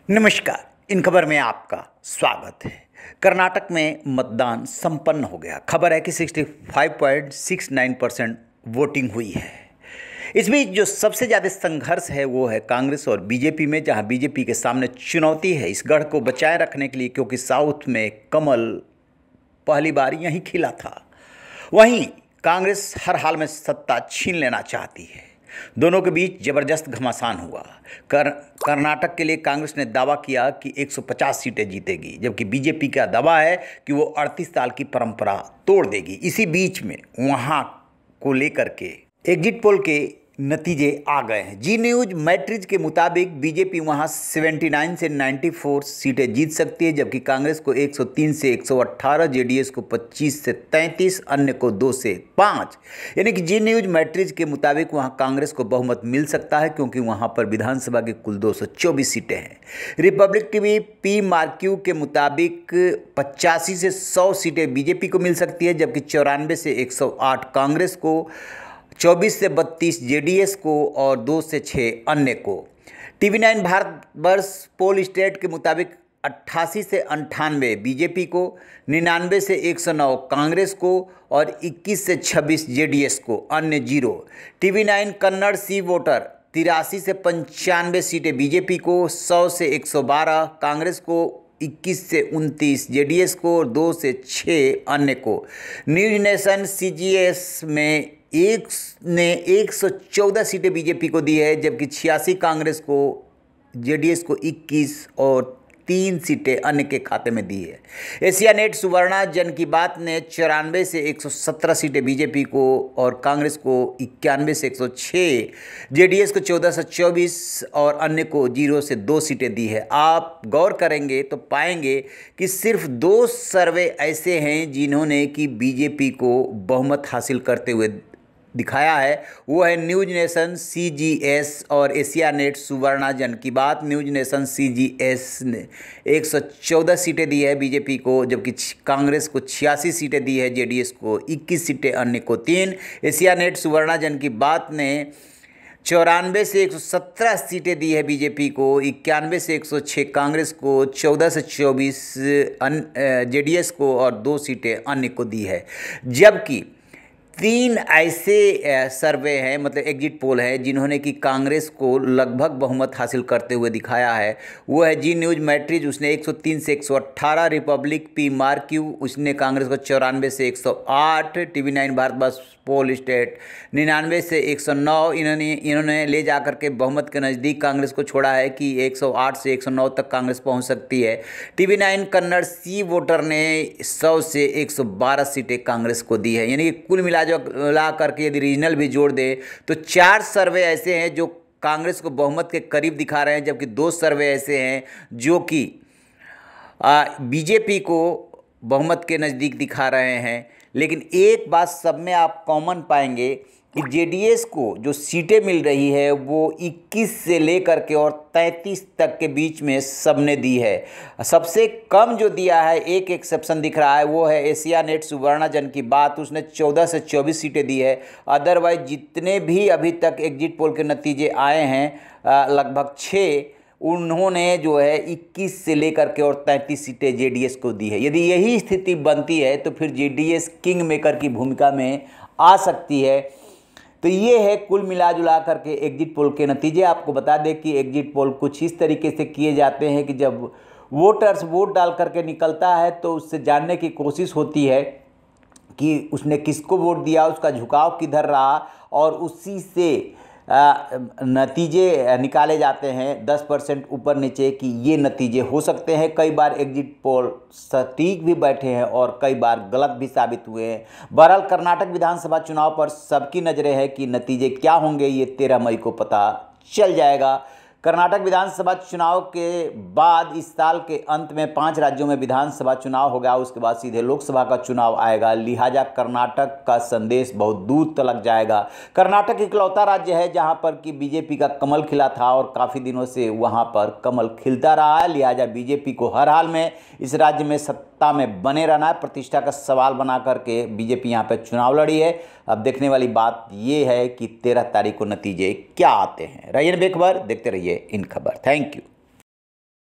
नमस्कार। इन खबर में आपका स्वागत है। कर्नाटक में मतदान संपन्न हो गया। खबर है कि 65.69% वोटिंग हुई है। इस बीच जो सबसे ज़्यादा संघर्ष है वो है कांग्रेस और बीजेपी में, जहां बीजेपी के सामने चुनौती है इस गढ़ को बचाए रखने के लिए, क्योंकि साउथ में कमल पहली बार यहीं खिला था। वहीं कांग्रेस हर हाल में सत्ता छीन लेना चाहती है। दोनों के बीच जबरदस्त घमासान हुआ। कर्नाटक के लिए कांग्रेस ने दावा किया कि 150 सीटें जीतेगी, जबकि बीजेपी का दावा है कि वो 38 साल की परंपरा तोड़ देगी। इसी बीच में वहां को लेकर के एग्जिट पोल के नतीजे आ गए हैं। जी न्यूज मैट्रिज के मुताबिक बीजेपी वहां 79 से 94 सीटें जीत सकती है, जबकि कांग्रेस को 103 से 118, जेडीएस को 25 से 33, अन्य को 2 से 5। यानी कि जी न्यूज मैट्रिज के मुताबिक वहां कांग्रेस को बहुमत मिल सकता है, क्योंकि वहां पर विधानसभा की कुल 224 सीटें हैं। रिपब्लिक टीवी पी मार्क्यू के मुताबिक 85 से 100 सीटें बीजेपी को मिल सकती है, जबकि 94 से 108 कांग्रेस को, 24 से 32 जेडीएस को और 2 से 6 अन्य को। TV9 भारतवर्ष पोल स्टेट के मुताबिक 88 से 98 बीजेपी को, 99 से 109 कांग्रेस को और 21 से 26 जेडीएस को, अन्य 0। TV9 कन्नड़ सी वोटर 83 से 95 सीटें बीजेपी को, 100 से 112 कांग्रेस को, 21 से 29 जेडीएस को और 2 से 6 अन्य को। न्यूज नेशन CGS में ने 114 सीटें बीजेपी को दी है, जबकि 86 कांग्रेस को, जेडीएस को 21 और 3 सीटें अन्य के खाते में दी है। एशिया नेट सुवर्णा जन की बात ने 94 से 117 सीटें बीजेपी को और कांग्रेस को 91 से 106, जेडीएस को 14 से 24 और अन्य को 0 से 2 सीटें दी है। आप गौर करेंगे तो पाएंगे कि सिर्फ 2 सर्वे ऐसे हैं जिन्होंने कि बीजेपी को बहुमत हासिल करते हुए दिखाया है। वो है न्यूज नेशन CGS और एशिया नेट सुवर्णा जन की बात। न्यूज नेशन CGS ने 114 सीटें दी है बीजेपी को, जबकि कांग्रेस को 86 सीटें दी है, जेडीएस को 21 सीटें, अन्य को 3। एशिया नेट सुवर्णा जन की बात ने 94 से 117 सीटें दी है बीजेपी को, 91 से 106 कांग्रेस को, 14 से 24 जेडीएस को और 2 सीटें अन्य को दी है। जबकि 3 ऐसे सर्वे हैं, मतलब एग्जिट पोल है, जिन्होंने कि कांग्रेस को लगभग बहुमत हासिल करते हुए दिखाया है। वो है जी न्यूज मैट्रिज, उसने 103 से 118, रिपब्लिक पी मार्क्यू उसने कांग्रेस को 94 से 108, TV9 भारतवर्ष पोल स्टेट 99 से 109। इन्होंने ले जा करके बहुमत के नज़दीक कांग्रेस को छोड़ा है कि 108 से 109 तक कांग्रेस पहुंच सकती है। TV9 कन्नड़ सी वोटर ने 100 से 112 सीटें कांग्रेस को दी है। यानी कि कुल मिला करके यदि रीजनल भी जोड़ दे तो 4 सर्वे ऐसे हैं जो कांग्रेस को बहुमत के करीब दिखा रहे हैं, जबकि 2 सर्वे ऐसे हैं जो कि बीजेपी को बहुमत के नज़दीक दिखा रहे हैं। लेकिन एक बात सब में आप कॉमन पाएंगे कि जेडीएस को जो सीटें मिल रही है वो 21 से लेकर के और 33 तक के बीच में सबने दी है। सबसे कम जो दिया है, एक एक्सेप्शन दिख रहा है, वो है एशिया नेट सुवर्णा जन की बात, उसने 14 से 24 सीटें दी है। अदरवाइज जितने भी अभी तक एग्जिट पोल के नतीजे आए हैं लगभग 6, उन्होंने जो है 21 से लेकर के और 33 सीटें जेडीएस को दी है। यदि यही स्थिति बनती है तो फिर जेडीएस किंग मेकर की भूमिका में आ सकती है। तो ये है कुल मिला जुला करके एग्जिट पोल के नतीजे। आपको बता दें कि एग्जिट पोल कुछ इस तरीके से किए जाते हैं कि जब वोटर्स वोट डाल करके निकलता है तो उससे जानने की कोशिश होती है कि उसने किसको वोट दिया, उसका झुकाव किधर रहा, और उसी से नतीजे निकाले जाते हैं 10% ऊपर नीचे कि ये नतीजे हो सकते हैं। कई बार एग्जिट पोल सटीक भी बैठे हैं और कई बार गलत भी साबित हुए हैं। बहरहाल कर्नाटक विधानसभा चुनाव पर सबकी नज़रें हैं कि नतीजे क्या होंगे, ये 13 मई को पता चल जाएगा। कर्नाटक विधानसभा चुनाव के बाद इस साल के अंत में 5 राज्यों में विधानसभा चुनाव होगा, उसके बाद सीधे लोकसभा का चुनाव आएगा। लिहाजा कर्नाटक का संदेश बहुत दूर तक जाएगा। कर्नाटक इकलौता राज्य है जहां पर कि बीजेपी का कमल खिला था और काफ़ी दिनों से वहां पर कमल खिलता रहा है। लिहाजा बीजेपी को हर हाल में इस राज्य में सत्ता में बने रहना है। प्रतिष्ठा का सवाल बना करके बीजेपी यहाँ पर चुनाव लड़ी है। अब देखने वाली बात ये है कि 13 तारीख को नतीजे क्या आते हैं। रहिए बेखबर, देखते रहिए इन खबर। Thank you.